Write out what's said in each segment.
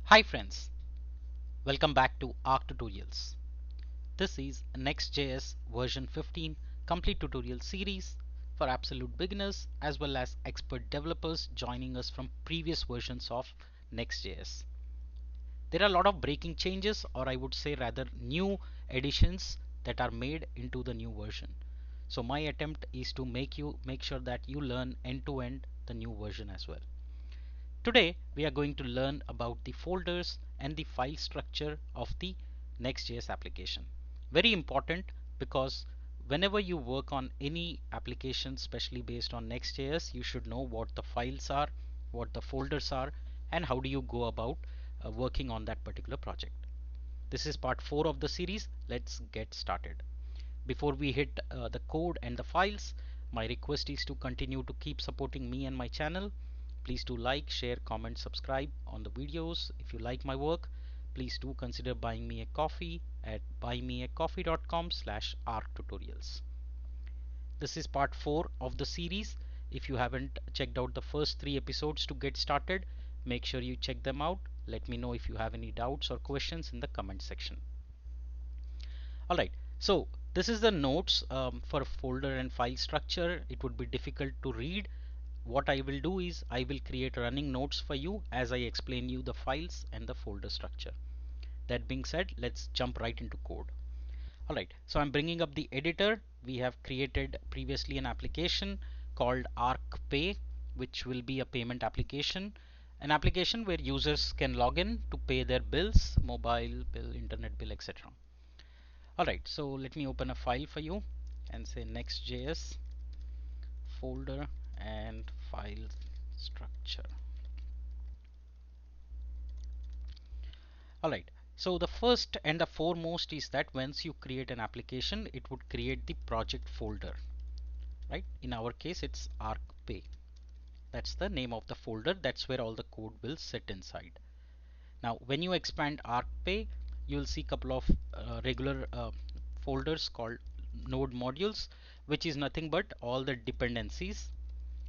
Hi friends, welcome back to Arc Tutorials. This is Next.js version 15 complete tutorial series for absolute beginners as well as expert developers joining us from previous versions of Next.js. There are a lot of breaking changes, or I would say rather new additions that are made into the new version. So my attempt is to make sure that you learn end to end the new version as well. Today we are going to learn about the folders and the file structure of the Next.js application. Very important because whenever you work on any application, especially based on Next.js, you should know what the files are, what the folders are, and how do you go about working on that particular project. This is part 4 of the series. Let's get started. Before we hit the code and the files, my request is to continue to keep supporting me and my channel. Please do like, share, comment, subscribe on the videos. If you like my work, please do consider buying me a coffee at buymeacoffee.com/arctutorials. This is part 4 of the series. If you haven't checked out the first 3 episodes to get started, make sure you check them out. Let me know if you have any doubts or questions in the comment section. Alright, so this is the notes for folder and file structure. It would be difficult to read. What I will do is I will create running notes for you as I explain you the files and the folder structure. That being said, let's jump right into code. Alright, so I'm bringing up the editor. We have created previously an application called ArcPay, which will be a payment application. An application where users can log in to pay their bills, mobile bill, internet bill, etc. Alright, so let me open a file for you and say Next.js folder and file structure. Alright, so the first and the foremost is that once you create an application, it would create the project folder, right? In our case, it's ArcPay. That's the name of the folder. That's where all the code will sit inside. Now, when you expand ArcPay, you'll see a couple of regular folders called node modules, which is nothing but all the dependencies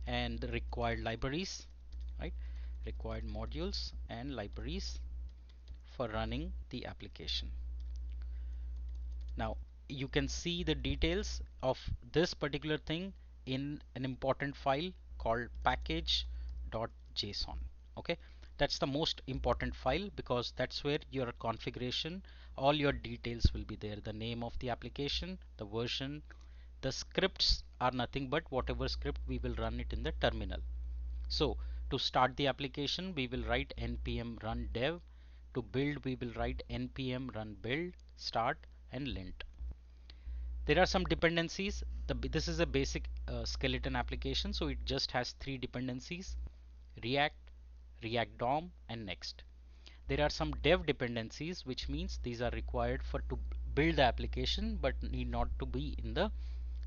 and the required libraries, right? Required modules and libraries for running the application. Now you can see the details of this particular thing in an important file called package.json. Okay, that's the most important file because that's where your configuration, all your details will be there. The name of the application, the version, the scripts are nothing but whatever script we will run it in the terminal. So to start the application, we will write npm run dev. To build, we will write npm run build, start, and lint. There are some dependencies. This is a basic skeleton application, so it just has 3 dependencies: React, React DOM, and Next. There are some dev dependencies, which means these are required for to build the application but need not to be in the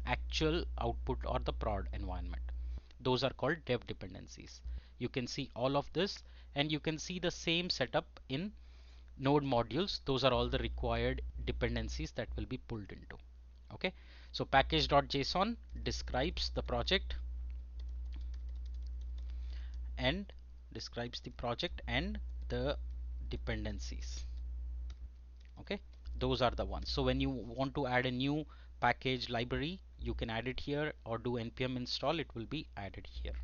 actual output or the prod environment. Those are called dev dependencies. You can see all of this, and you can see the same setup in node modules. Those are all the required dependencies that will be pulled into. Okay, so package.json describes the project and the dependencies. Okay, those are the ones. So when you want to add a new package library, you can add it here, or do npm install, it will be added here.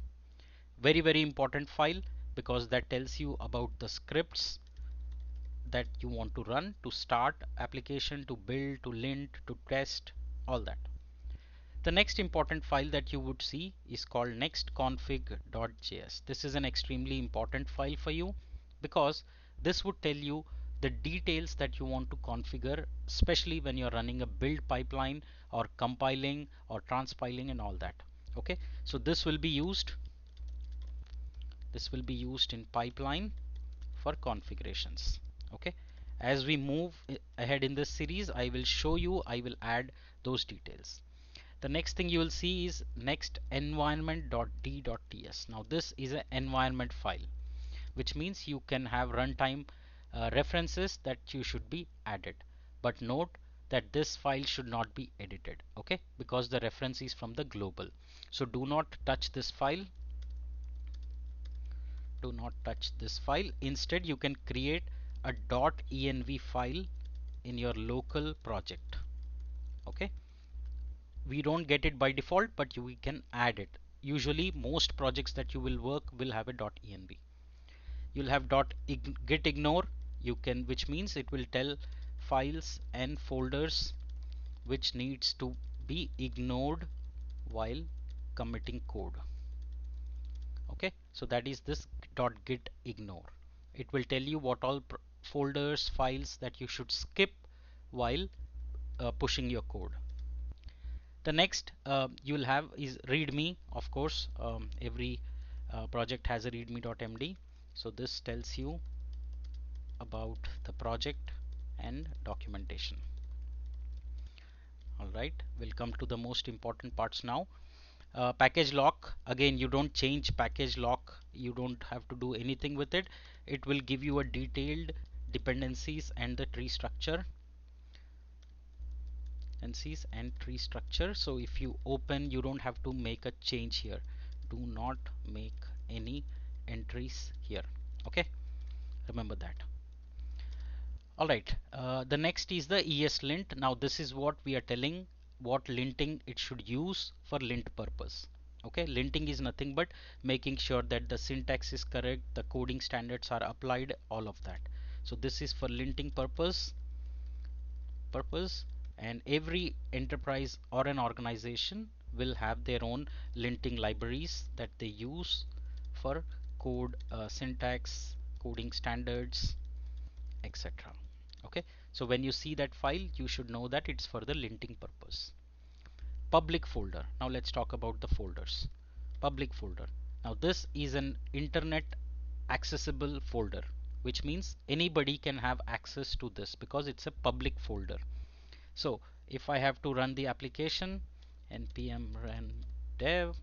Very important file because that tells you about the scripts that you want to run to start application, to build, to lint, to test, all that. The next important file that you would see is called nextconfig.js. This is an extremely important file for you because this would tell you the details that you want to configure, especially when you're running a build pipeline or compiling or transpiling and all that. Okay, so this will be used in pipeline for configurations. Okay, as we move ahead in this series, I will show you, I will add those details. The next thing you will see is next environment.d.ts. Now this is an environment file, which means you can have runtime references that you should be added. But note that this file should not be edited, okay, because the reference is from the global. So do not touch this file. do not touch this file. Instead, you can create a .env file in your local project. Okay, we don't get it by default, but we can add it. Usually most projects that you will work will have a .env. You'll have .git ignore, you can, which means it will tell files and folders which needs to be ignored while committing code. Okay, so that is this .git ignore. It will tell you what all folders, files that you should skip while pushing your code. The next you'll have is readme. Of course, every project has a readme.md. So this tells you about the project and documentation. All right, we'll come to the most important parts now. Package lock, again, you don't change package lock, you don't have to do anything with it. It will give you a detailed dependencies and the tree structure. So if you open, you don't have to make a change here. Do not make any entries here. Okay, remember that. All right, the next is the ESLint. Now this is what we are telling what linting it should use for lint purpose. Okay, linting is nothing but making sure that the syntax is correct, the coding standards are applied, all of that. So this is for linting purpose, and every enterprise or an organization will have their own linting libraries that they use for code syntax, coding standards, etc. Okay, so when you see that file, you should know that it's for the linting purpose. Public folder. Now let's talk about the folders. Public folder. Now this is an internet accessible folder, which means anybody can have access to this because it's a public folder. So if I have to run the application, npm run dev,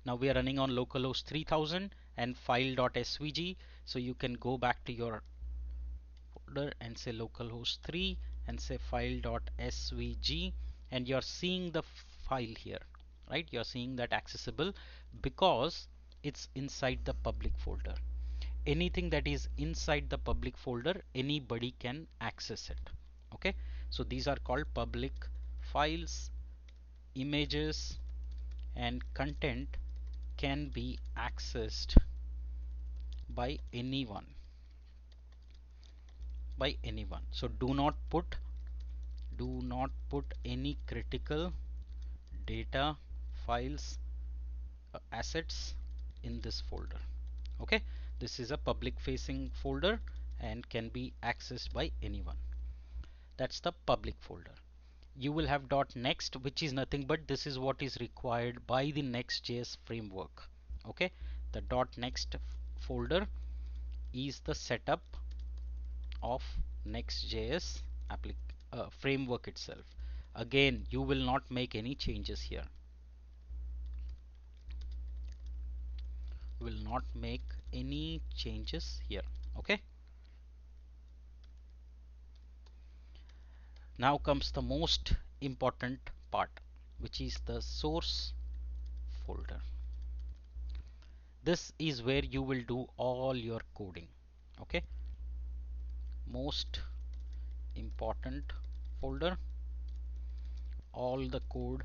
now we are running on localhost 3000 and file.svg. So you can go back to your folder and say localhost 3 and say file.svg, and you're seeing the file here, right? You're seeing that accessible because it's inside the public folder. Anything that is inside the public folder, anybody can access it. Okay, so these are called public files. Images and content can be accessed by anyone. So do not put any critical data, files, assets in this folder. Okay, this is a public facing folder and can be accessed by anyone. That's the public folder. You will have .next, which is nothing but this is what is required by the Next.js framework. Okay, the .next folder is the setup of Next.js framework itself. Again, you will not make any changes here. Will not make any changes here. Okay, now comes the most important part, which is the source folder. This is where you will do all your coding. Okay, most important folder. All the code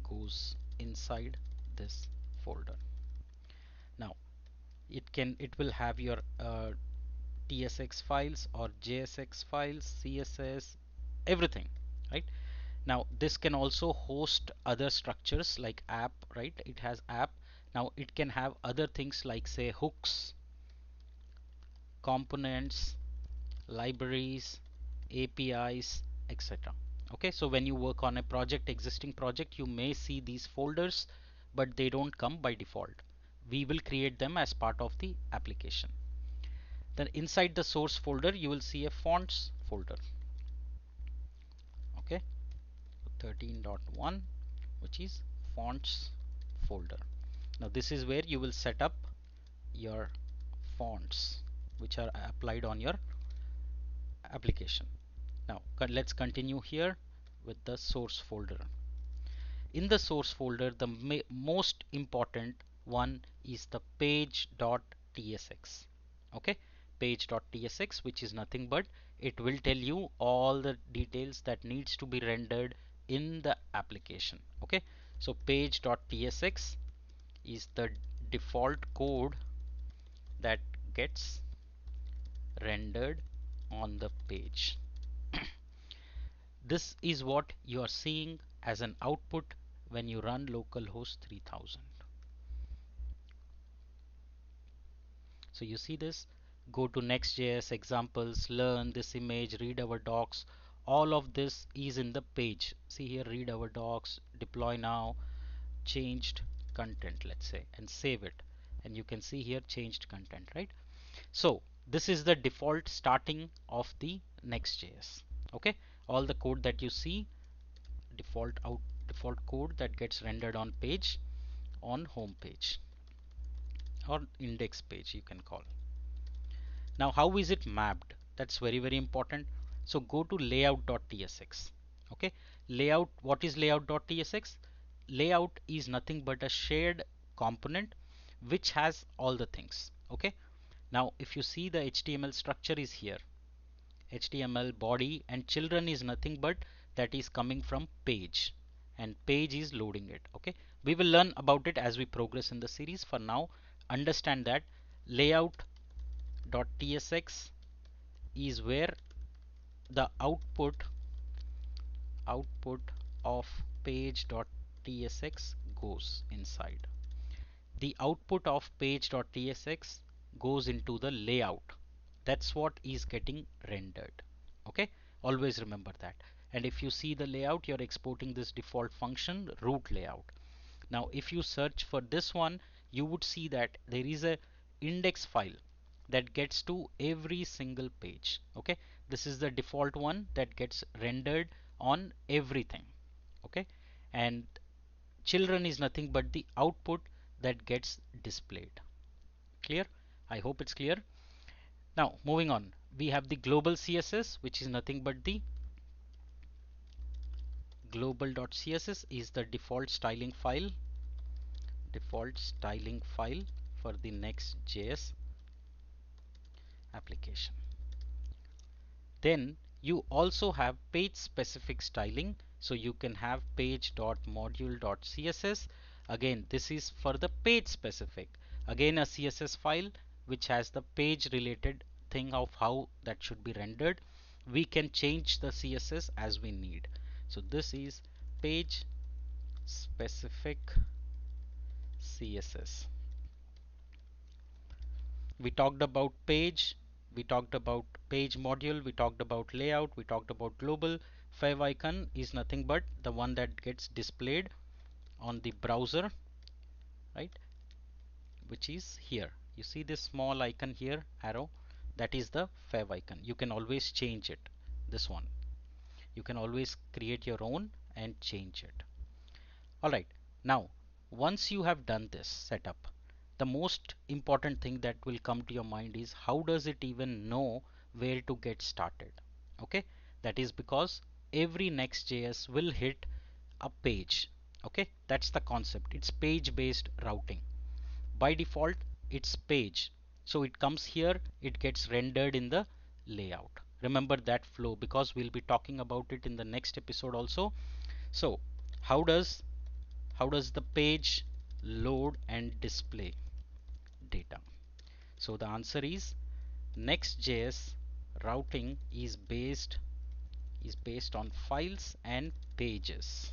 goes inside this folder. Now it will have your tsx files or jsx files, css, everything, right? Now this can also host other structures like app, right? It has app. Now it can have other things like say hooks, components, libraries, APIs, etc. Okay, so when you work on a existing project, you may see these folders, but they don't come by default. We will create them as part of the application. Then inside the source folder, you will see a fonts folder. Okay, 13.1, which is fonts folder. Now this is where you will set up your fonts which are applied on your application. Now let's continue here with the source folder. In the source folder, the most important one is the page.tsx. Okay, page.tsx, which is nothing but it will tell you all the details that needs to be rendered in the application. Okay, so page.tsx is the default code that gets rendered on the page. This is what you are seeing as an output when you run localhost 3000. So you see this, go to Next.js examples, learn this image, read our docs. All of this is in the page. See here, read our docs, deploy now, changed content, let's say, and save it. And you can see here changed content, right? So this is the default starting of the Next.js. Okay, all the code that you see, default code that gets rendered on page, on home page or index page you can call. Now how is it mapped? That's very important. So go to layout.tsx. Okay, layout, what is layout.tsx? Layout is nothing but a shared component which has all the things. Okay, now if you see the HTML structure is here, HTML body, and children is nothing but that is coming from page, and page is loading it. Okay, we will learn about it as we progress in the series. For now, understand that layout.tsx is where the output of page.tsx goes inside. The output of page.tsx goes into the layout. That's what is getting rendered. Okay, always remember that. And if you see the layout, you're exporting this default function root layout. Now if you search for this one, you would see that there is a index file that gets to every single page. Okay, this is the default one that gets rendered on everything. Okay, and children is nothing but the output that gets displayed. Clear? I hope it's clear. Now moving on, we have the global CSS, which is nothing but the global.css is the default styling file for the Next.js application. Then you also have page specific styling, so you can have page.module.css. Again, this is for the page specific, again a CSS file which has the page related thing of how that should be rendered. We can change the CSS as we need. So this is page specific CSS. We talked about page, we talked about page module, we talked about layout, we talked about global. Fav icon is nothing but the one that gets displayed on the browser, right, which is here. You see this small icon here, arrow, that is the fav icon. You can always change it, this one. You can always create your own and change it. Alright, now once you have done this setup, the most important thing that will come to your mind is how does it even know where to get started? Okay, that is because every Next.js will hit a page. Okay, that's the concept. It's page based routing. By default, it's page. So it comes here, it gets rendered in the layout. Remember that flow because we'll be talking about it in the next episode also. So how does the page load and display data? So the answer is Next.js routing is based on files and pages.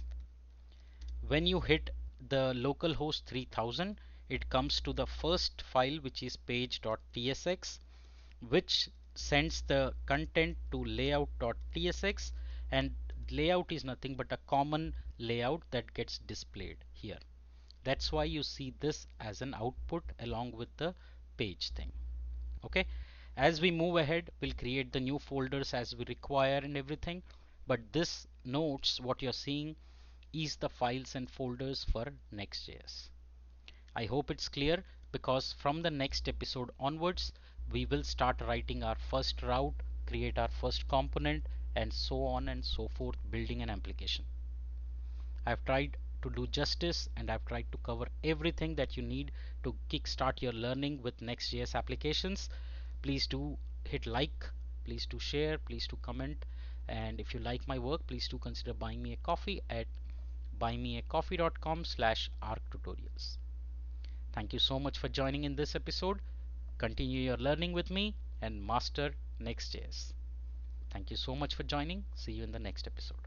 When you hit the localhost 3000, it comes to the first file which is page.tsx, which sends the content to layout.tsx, and layout is nothing but a common layout that gets displayed here. That's why you see this as an output along with the page thing. Okay, as we move ahead, we'll create the new folders as we require and everything, but this notes what you're seeing is the files and folders for Next.js. I hope it's clear because from the next episode onwards, we will start writing our first route, create our first component, and so on and so forth, building an application. I've tried to do justice, and I've tried to cover everything that you need to kickstart your learning with Next.js applications. Please do hit like, please do share, please do comment, and if you like my work, please do consider buying me a coffee at buymeacoffee.com/arctutorials. Thank you so much for joining in this episode. Continue your learning with me and master Next.js. Thank you so much for joining. See you in the next episode.